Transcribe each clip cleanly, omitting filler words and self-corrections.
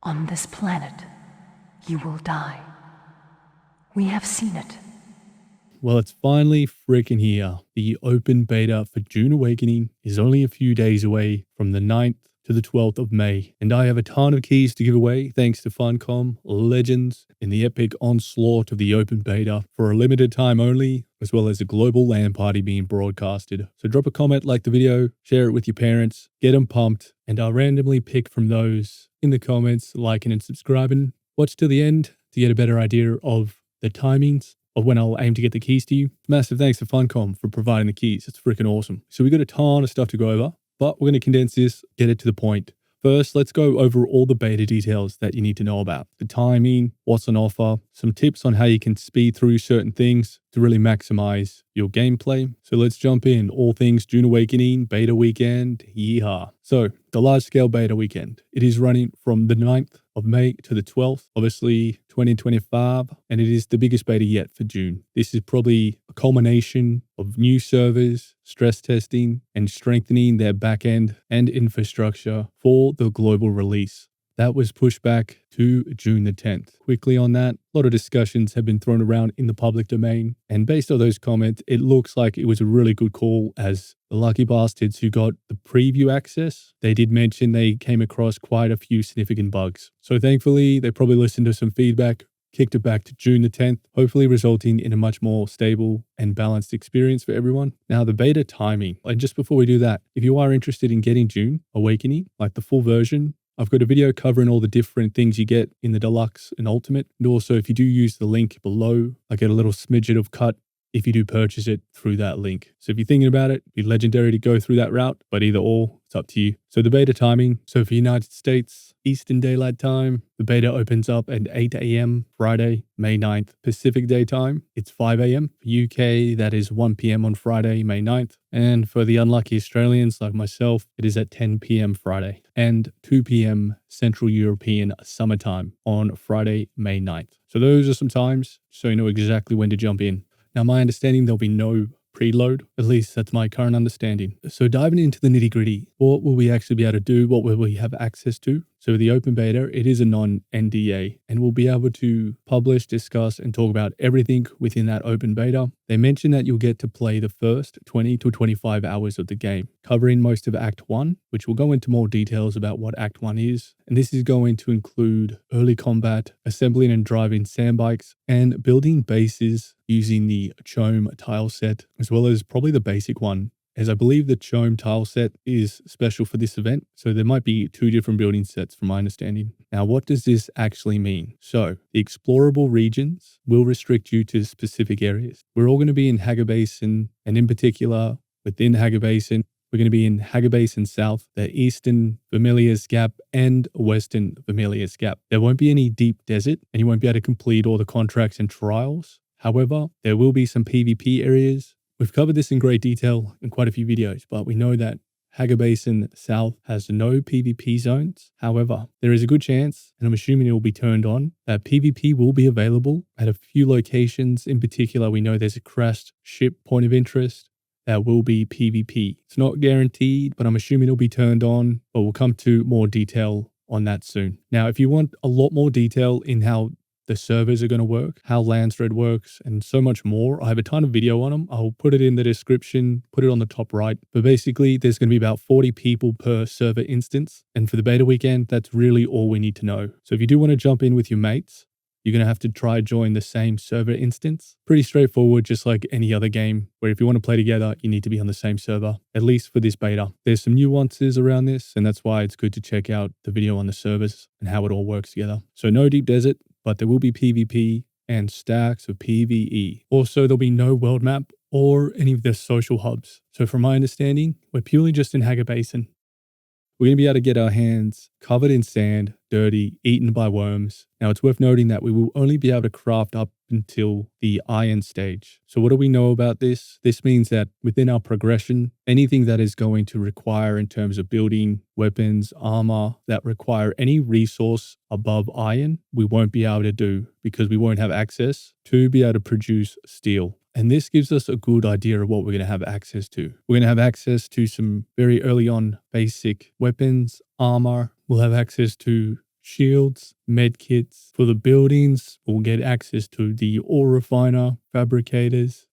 On this planet, you will die. We have seen it. Well, it's finally freaking here. The open beta for Dune Awakening is only a few days away from the 9th to the 12th of May, and I have a ton of keys to give away thanks to Funcom, legends in the epic onslaught of the open beta for a limited time only, as well as a global LAN party being broadcasted. So drop a comment, like the video, share it with your parents, get them pumped, and I'll randomly pick from those in the comments, liking and subscribing. Watch till the end to get a better idea of the timings of when I'll aim to get the keys to you. Massive thanks to Funcom for providing the keys. It's freaking awesome. So we got a ton of stuff to go over, but we're going to condense this, get it to the point. First, let's go over all the beta details that you need to know about. The timing, what's on offer, some tips on how you can speed through certain things to really maximize your gameplay. So let's jump in. All things Dune Awakening, beta weekend, yeehaw. So the large scale beta weekend, it is running from the 9th of May to the 12th, obviously 2025, and it is the biggest beta yet for Dune. This is probably a culmination of new servers, stress testing, and strengthening their backend and infrastructure for the global release. That was pushed back to June the 10th. Quickly on that, a lot of discussions have been thrown around in the public domain, and based on those comments, it looks like it was a really good call, as the lucky bastards who got the preview access, they did mention they came across quite a few significant bugs. So thankfully, they probably listened to some feedback, kicked it back to June the 10th, hopefully resulting in a much more stable and balanced experience for everyone. Now, the beta timing, and just before we do that, if you are interested in getting Dune Awakening, like the full version, I've got a video covering all the different things you get in the Deluxe and Ultimate. And also, if you do use the link below, I get a little smidget of cut if you do purchase it through that link. So if you're thinking about it, it'd be legendary to go through that route, but either or, it's up to you. So the beta timing, so for United States, Eastern Daylight Time, the beta opens up at 8 a.m. Friday, May 9th. Pacific Daytime, it's 5 a.m. For UK, that is 1 p.m. on Friday, May 9th. And for the unlucky Australians like myself, it is at 10 p.m. Friday and 2 p.m. Central European Summertime on Friday, May 9th. So those are some times, so you know exactly when to jump in. Now, my understanding, there'll be no preload. At least that's my current understanding. So diving into the nitty gritty, what will we actually be able to do? What will we have access to? So the open beta, it is a non-NDA, and we'll be able to publish, discuss, and talk about everything within that open beta. They mentioned that you'll get to play the first 20 to 25 hours of the game, covering most of Act 1, which will go into more details about what Act 1 is. And this is going to include early combat, assembling and driving sandbikes, and building bases using the Chome tile set, as well as probably the basic one, as I believe the Chome tile set is special for this event. So there might be 2 different building sets from my understanding. Now, what does this actually mean? So the explorable regions will restrict you to specific areas. We're all going to be in Hagga Basin, and in particular within Hagga Basin, we're going to be in Hagga Basin South, the Eastern Vermilius Gap, and Western Vermilius Gap. There won't be any deep desert, and you won't be able to complete all the contracts and trials. However, there will be some PvP areas. We've covered this in great detail in quite a few videos, but we know that Hagga Basin South has no PvP zones. However, there is a good chance, and I'm assuming it will be turned on, that PvP will be available at a few locations. In particular, we know there's a crashed ship point of interest that will be PvP. It's not guaranteed, but I'm assuming it'll be turned on, but we'll come to more detail on that soon. Now, if you want a lot more detail in how the servers are going to work, how LAN thread works, and so much more, I have a ton of video on them. I'll put it in the description, put it on the top right. But basically, there's going to be about 40 people per server instance. And for the beta weekend, that's really all we need to know. So if you do want to jump in with your mates, you're going to have to try join the same server instance. Pretty straightforward, just like any other game, where if you want to play together, you need to be on the same server, at least for this beta. There's some nuances around this, and that's why it's good to check out the video on the servers and how it all works together. So no deep desert, but there will be PvP and stacks of PvE. Also, there'll be no world map or any of the social hubs. So from my understanding, we're purely just in Hagga Basin. We're going to be able to get our hands covered in sand, dirty, eaten by worms. Now, it's worth noting that we will only be able to craft up until the iron stage. So what do we know about this? This means that within our progression, anything that is going to require in terms of building weapons, armor, that require any resource above iron, we won't be able to do because we won't have access to be able to produce steel. And this gives us a good idea of what we're going to have access to. We're going to have access to some very early on basic weapons, armor. We'll have access to shields, med kits. For the buildings, we'll get access to the ore refiner, fabricators.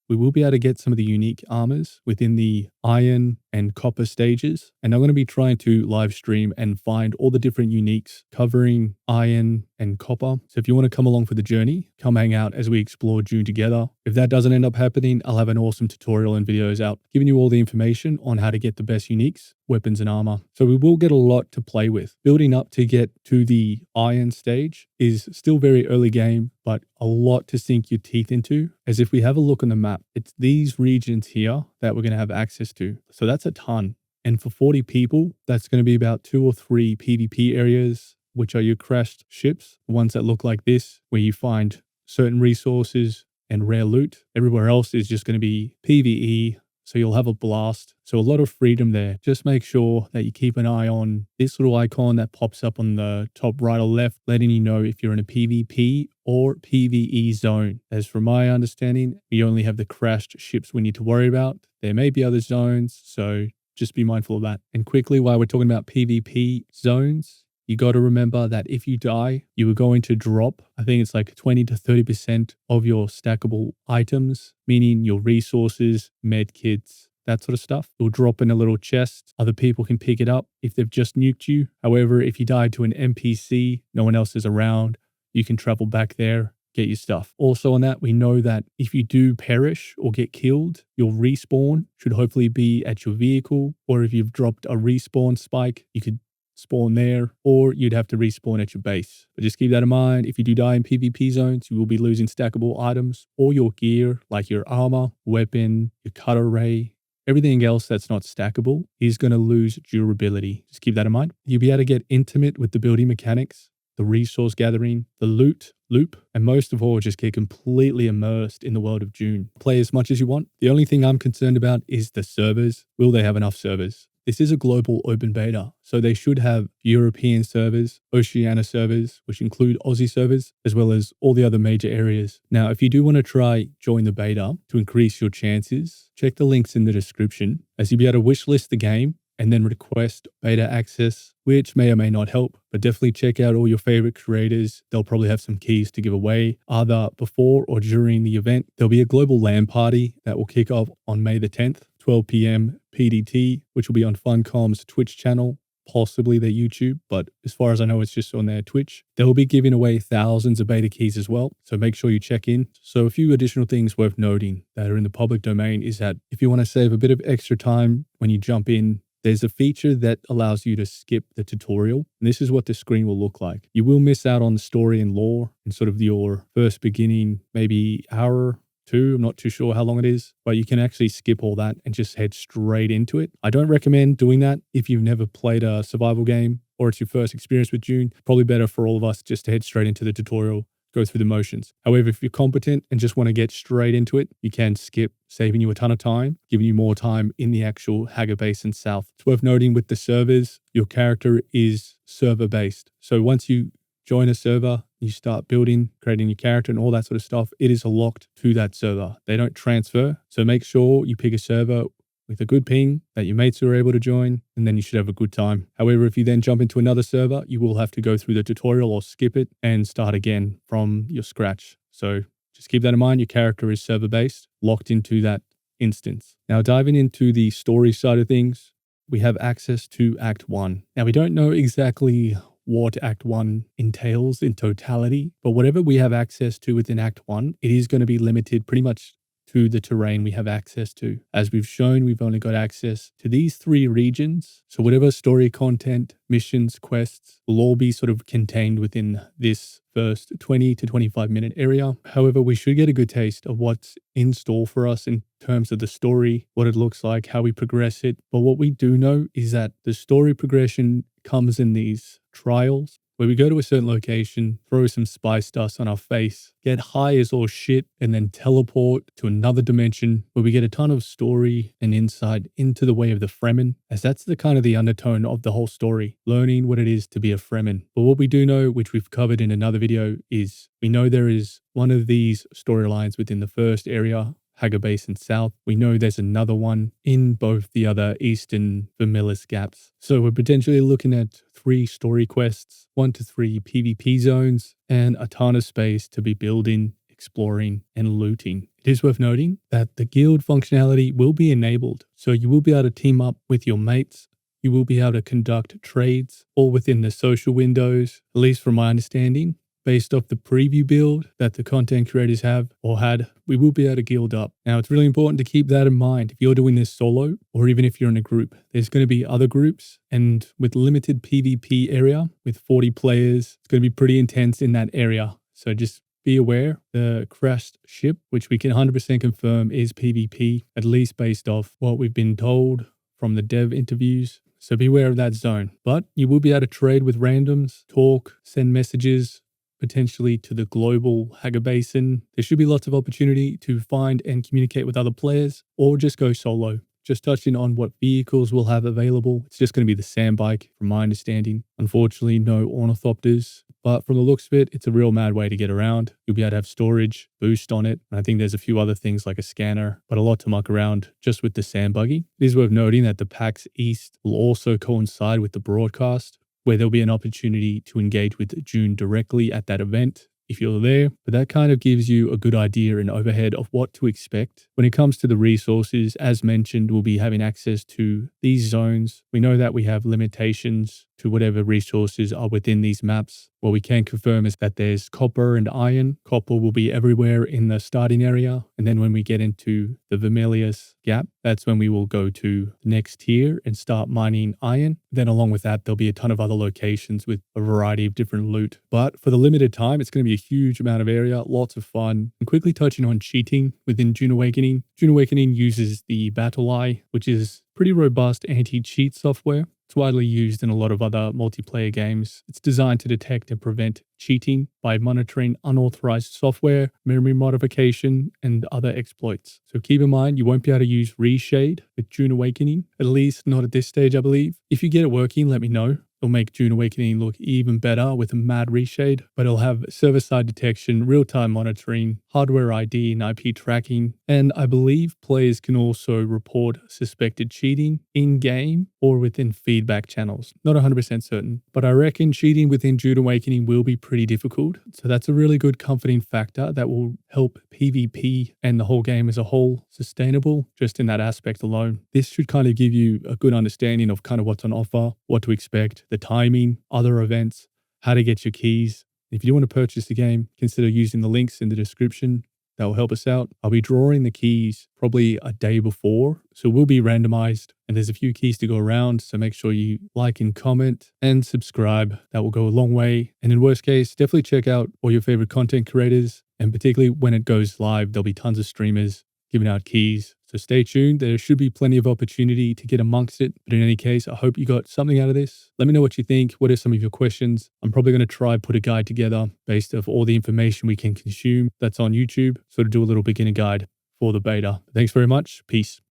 We will be able to get some of the unique armors within the iron and copper stages. And I'm going to be trying to live stream and find all the different uniques covering iron and copper. So if you want to come along for the journey, come hang out as we explore Dune together. If that doesn't end up happening, I'll have an awesome tutorial and videos out giving you all the information on how to get the best uniques, weapons and armor. So we will get a lot to play with. Building up to get to the iron stage is still very early game, but a lot to sink your teeth into. As if we have a look on the map, it's these regions here that we're going to have access to. So that's a ton. And for 40 people, that's going to be about 2 or 3 PvP areas, which are your crashed ships, ones that look like this, where you find certain resources and rare loot. Everywhere else is just going to be PvE, so you'll have a blast. So a lot of freedom there. Just make sure that you keep an eye on this little icon that pops up on the top right or left, letting you know if you're in a PvP or PvE zone. As from my understanding, we only have the crashed ships we need to worry about. There may be other zones, so just be mindful of that. And quickly, while we're talking about PvP zones, you got to remember that if you die, you are going to drop, I think it's like 20 to 30% of your stackable items, meaning your resources, med kits, that sort of stuff. It'll drop in a little chest. Other people can pick it up if they've just nuked you. However, if you die to an NPC, no one else is around, you can travel back there, get your stuff. Also on that, we know that if you do perish or get killed, your respawn should hopefully be at your vehicle, or if you've dropped a respawn spike, you could spawn there, or you'd have to respawn at your base. But just keep that in mind. If you do die in PvP zones, you will be losing stackable items or your gear, like your armor, weapon, your cutter ray. Everything else that's not stackable is going to lose durability. Just keep that in mind. You'll be able to get intimate with the building mechanics, the resource gathering, the loot loop, and most of all, just get completely immersed in the world of Dune. Play as much as you want. The only thing I'm concerned about is the servers. Will they have enough servers? This is a global open beta, so they should have European servers, Oceania servers, which include Aussie servers, as well as all the other major areas. Now, if you do want to try join the beta to increase your chances, check the links in the description, as you'll be able to wishlist the game and then request beta access, which may or may not help, but definitely check out all your favorite creators. They'll probably have some keys to give away either before or during the event. There'll be a global LAN party that will kick off on May the 10th, 12 p.m. PDT, which will be on Funcom's Twitch channel, possibly their YouTube, but as far as I know, it's just on their Twitch. They'll be giving away thousands of beta keys as well, so make sure you check in. So a few additional things worth noting that are in the public domain is that if you want to save a bit of extra time when you jump in, there's a feature that allows you to skip the tutorial. And this is what the screen will look like. You will miss out on the story and lore and sort of your first beginning, maybe hour, 2, I'm not too sure how long it is, but you can actually skip all that and just head straight into it. I don't recommend doing that if you've never played a survival game or it's your first experience with Dune. Probably better for all of us just to head straight into the tutorial, go through the motions. However, if you're competent and just want to get straight into it, you can skip, saving you a ton of time, giving you more time in the actual Hagga Basin South. It's worth noting with the servers, your character is server-based. So once you join a server, you start building, creating your character and all that sort of stuff, it is locked to that server. They don't transfer. So make sure you pick a server with a good ping that your mates are able to join, and then you should have a good time. However, if you then jump into another server, you will have to go through the tutorial or skip it and start again from your scratch. So just keep that in mind. Your character is server-based, locked into that instance. Now, diving into the story side of things, we have access to Act 1. Now, we don't know exactly what Act 1 entails in totality, but whatever we have access to within Act 1, it is going to be limited pretty much to the terrain we have access to. As we've shown, we've only got access to these 3 regions. So whatever story content, missions, quests will all be sort of contained within this first 20 to 25 minute area. However, we should get a good taste of what's in store for us in terms of the story, what it looks like, how we progress it. But what we do know is that the story progression comes in these trials, where we go to a certain location, throw some spice dust on our face, get high as all shit, and then teleport to another dimension where we get a ton of story and insight into the way of the Fremen, as that's the kind of the undertone of the whole story, learning what it is to be a Fremen. But what we do know, which we've covered in another video, is we know there is one of these storylines within the first area, Hagga Basin South. We know there's another one in both the other eastern Vermilius gaps. So we're potentially looking at 3 story quests, 1 to 3 PvP zones, and a ton of space to be building, exploring, and looting. It is worth noting that the guild functionality will be enabled, so you will be able to team up with your mates. You will be able to conduct trades all within the social windows, at least from my understanding. Based off the preview build that the content creators have or had, we will be able to guild up. Now, it's really important to keep that in mind. If you're doing this solo, or even if you're in a group, there's going to be other groups. And with limited PvP area, with 40 players, it's going to be pretty intense in that area. So just be aware, the crashed ship, which we can 100% confirm is PvP, at least based off what we've been told from the dev interviews. So beware of that zone. But you will be able to trade with randoms, talk, send messages, potentially to the global Hagga Basin. There should be lots of opportunity to find and communicate with other players, or just go solo. Just touching on what vehicles we'll have available, it's just going to be the sand bike, from my understanding. Unfortunately, no ornithopters, but from the looks of it, it's a real mad way to get around. You'll be able to have storage, boost on it, and I think there's a few other things like a scanner, but a lot to muck around just with the sand buggy. It is worth noting that the PAX East will also coincide with the broadcast, where there'll be an opportunity to engage with Dune directly at that event if you're there. But that kind of gives you a good idea and overhead of what to expect. When it comes to the resources, as mentioned, we'll be having access to these zones. We know that we have limitations to whatever resources are within these maps. What we can confirm is that there's copper and iron. Copper will be everywhere in the starting area. And then when we get into the Vermilius gap, that's when we will go to the next tier and start mining iron. Then along with that, there'll be a ton of other locations with a variety of different loot. But for the limited time, it's going to be a huge amount of area, lots of fun. And quickly touching on cheating within Dune Awakening. Dune Awakening uses the Battle Eye, which is pretty robust anti-cheat software. It's widely used in a lot of other multiplayer games. It's designed to detect and prevent cheating by monitoring unauthorized software, memory modification, and other exploits. So keep in mind, you won't be able to use Reshade with Dune Awakening, at least not at this stage, I believe. If you get it working, let me know. It'll make Dune Awakening look even better with a mad reshade, but it'll have server-side detection, real-time monitoring, hardware ID and IP tracking, and I believe players can also report suspected cheating in-game or within feedback channels. Not 100% certain, but I reckon cheating within Dune Awakening will be pretty difficult, so that's a really good comforting factor that will help PvP and the whole game as a whole sustainable just in that aspect alone. This should kind of give you a good understanding of kind of what's on offer, what to expect, the timing, other events, how to get your keys. If you do want to purchase the game, consider using the links in the description. That will help us out. I'll be drawing the keys probably a day before, so we'll be randomized and there's a few keys to go around. So make sure you like and comment and subscribe. That will go a long way. And in worst case, definitely check out all your favorite content creators. And particularly when it goes live, there'll be tons of streamers giving out keys. So stay tuned. There should be plenty of opportunity to get amongst it. But in any case, I hope you got something out of this. Let me know what you think. What are some of your questions? I'm probably going to try put a guide together based off all the information we can consume that's on YouTube. So to do a little beginner guide for the beta. Thanks very much. Peace.